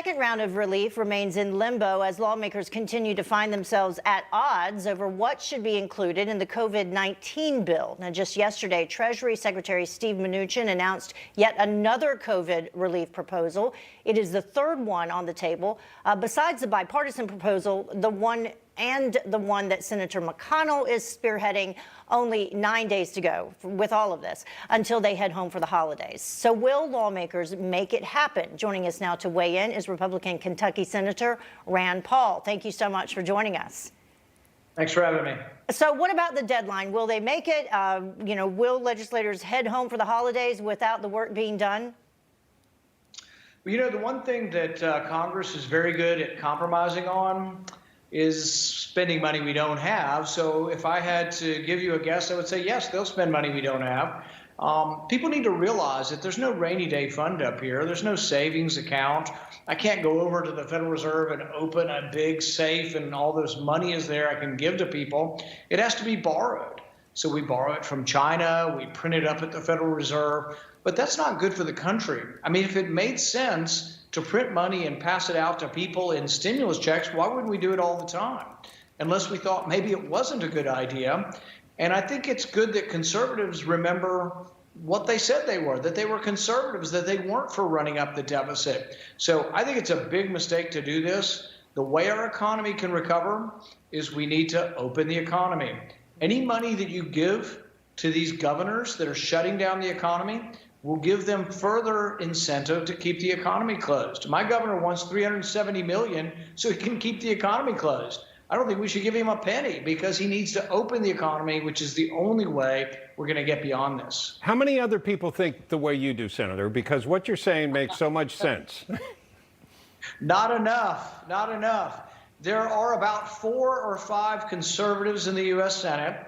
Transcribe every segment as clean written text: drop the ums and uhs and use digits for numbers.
second round of relief remains in limbo as lawmakers continue to find themselves at odds over what should be included in the COVID-19 bill. Now, just yesterday, Treasury Secretary Steve Mnuchin announced yet another COVID relief proposal. It is the third one on the table. Besides the bipartisan proposal, the one that Senator McConnell is spearheading, only 9 days to go with all of this until they head home for the holidays. So will lawmakers make it happen? Joining us now to weigh in is Republican Kentucky Senator Rand Paul. Thank you so much for joining us. Thanks for having me. So what about the deadline? Will they make it? Will legislators head home for the holidays without the work being done? Well, the one thing that Congress is very good at compromising on is spending money we don't have. So if I had to give you a guess, I would say, yes, they'll spend money we don't have. People need to realize that there's no rainy day fund up here. There's no savings account. I can't go over to the Federal Reserve and open a big safe and all this money is there I can give to people. It has to be borrowed. So we borrow it from China, we print it up at the Federal Reserve, but that's not good for the country. I mean, if it made sense to print money and pass it out to people in stimulus checks, why wouldn't we do it all the time? Unless we thought maybe it wasn't a good idea. And I think it's good that conservatives remember what they said they were, that they were conservatives, that they weren't for running up the deficit. So I think it's a big mistake to do this. The way our economy can recover is we need to open the economy. Any money that you give to these governors that are shutting down the economy will give them further incentive to keep the economy closed. My governor wants $370 million so he can keep the economy closed. I don't think we should give him a penny because he needs to open the economy, which is the only way we're going to get beyond this. How many other people think the way you do, Senator? Because what you're saying makes so much sense. Not enough. Not enough. There are about 4 or 5 conservatives in the U.S. Senate.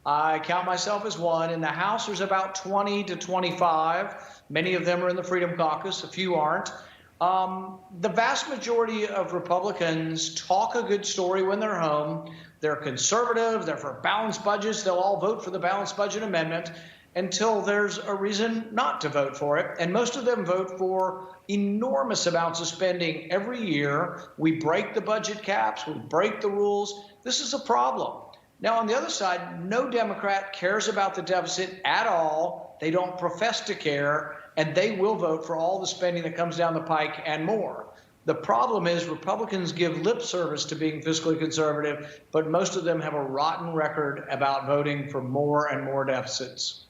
I count myself as one. In the House, there's about 20 to 25. Many of them are in the Freedom Caucus. A few aren't. The vast majority of Republicans talk a good story when they're home. They're conservative. They're for balanced budgets. They'll all vote for the balanced budget amendment until there's a reason not to vote for it. And most of them vote for enormous amounts of spending every year. We break the budget caps. We break the rules. This is a problem. Now, on the other side, no Democrat cares about the deficit at all. They don't profess to care, and they will vote for all the spending that comes down the pike and more. The problem is Republicans give lip service to being fiscally conservative, but most of them have a rotten record about voting for more and more deficits.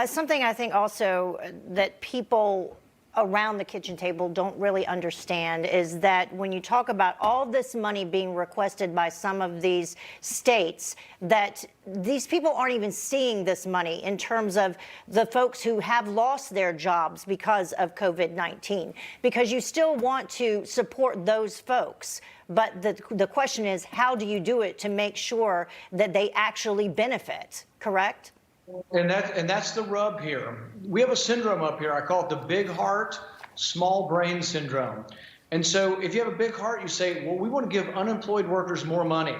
Something I think also that people around the kitchen table don't really understand is that when you talk about all this money being requested by some of these states, that these people aren't even seeing this money in terms of the folks who have lost their jobs because of COVID-19, because you still want to support those folks. But the question is, how do you do it to make sure that they actually benefit, correct? And that's the rub here. We have a syndrome up here. I call it the big heart, small brain syndrome. And so if you have a big heart, you say, well, we want to give unemployed workers more money.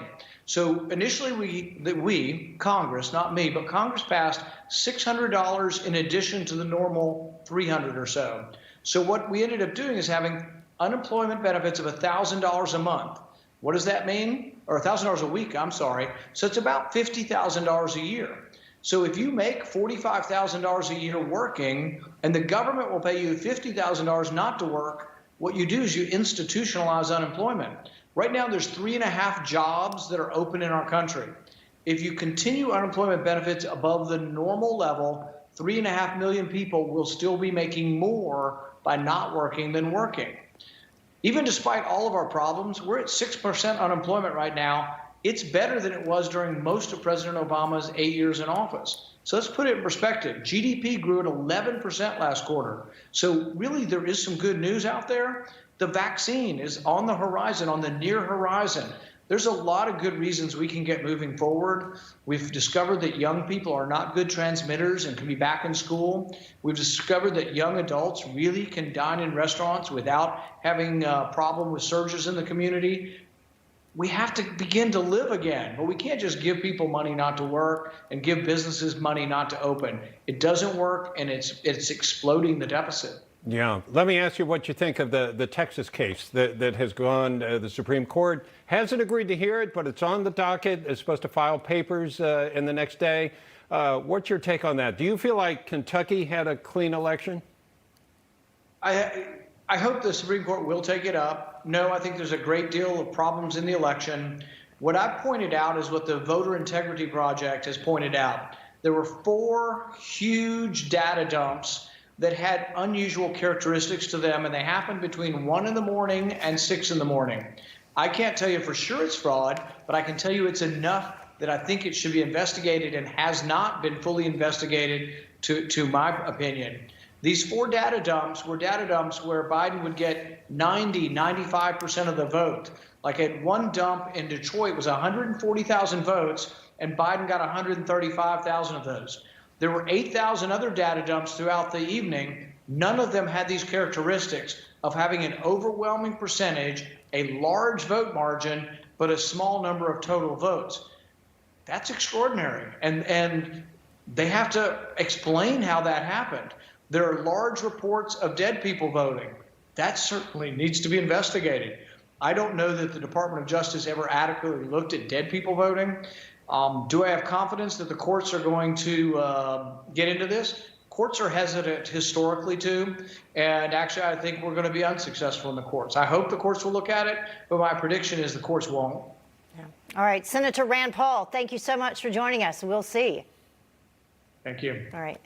So initially we, Congress, not me, but Congress passed $600 in addition to the normal $300 or so. So what we ended up doing is having unemployment benefits of $1,000 a month. What does that mean? Or $1,000 a week, I'm sorry. So it's about $50,000 a year. So if you make $45,000 a year working and the government will pay you $50,000 not to work, what you do is you institutionalize unemployment. Right now, there's 3.5 jobs that are open in our country. If you continue unemployment benefits above the normal level, 3.5 million people will still be making more by not working than working. Even despite all of our problems, we're at 6% unemployment right now. It's better than it was during most of President Obama's 8 years in office. So let's put it in perspective. GDP grew at 11% last quarter. So really there is some good news out there. The vaccine is on the horizon, on the near horizon. There's a lot of good reasons we can get moving forward. We've discovered that young people are not good transmitters and can be back in school. We've discovered that young adults really can dine in restaurants without having a problem with surges in the community. We have to begin to live again, but we can't just give people money not to work and give businesses money not to open. It doesn't work, and it's exploding the deficit. Yeah. Let me ask you what you think of the Texas case that has gone, the Supreme Court hasn't agreed to hear it, but it's on the docket. It's supposed to file papers in the next day. What's your take on that? Do you feel like Kentucky had a clean election? I hope the Supreme Court will take it up. No, I think there's a great deal of problems in the election. What I pointed out is what the Voter Integrity Project has pointed out. There were 4 huge data dumps that had unusual characteristics to them, and they happened between 1 in the morning and 6 in the morning. I can't tell you for sure it's fraud, but I can tell you it's enough that I think it should be investigated and has not been fully investigated to my opinion. These 4 data dumps were data dumps where Biden would get 90, 95% of the vote. Like at one dump in Detroit was 140,000 votes, and Biden got 135,000 of those. There were 8,000 other data dumps throughout the evening. None of them had these characteristics of having an overwhelming percentage, a large vote margin, but a small number of total votes. That's extraordinary. And they have to explain how that happened. There are large reports of dead people voting. That certainly needs to be investigated. I don't know that the Department of Justice ever adequately looked at dead people voting. Do I have confidence that the courts are going to get into this? Courts are hesitant historically to, and actually I think we're going to be unsuccessful in the courts. I hope the courts will look at it, but my prediction is the courts won't. Yeah. All right, Senator Rand Paul, thank you so much for joining us. We'll see. Thank you. All right.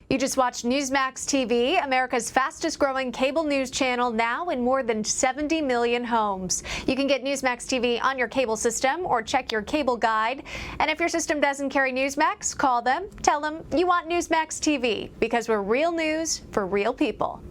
You just watched Newsmax TV, America's fastest growing cable news channel, now in more than 70 million homes. You can get Newsmax TV on your cable system or check your cable guide. And if your system doesn't carry Newsmax, call them, tell them you want Newsmax TV, because we're real news for real people.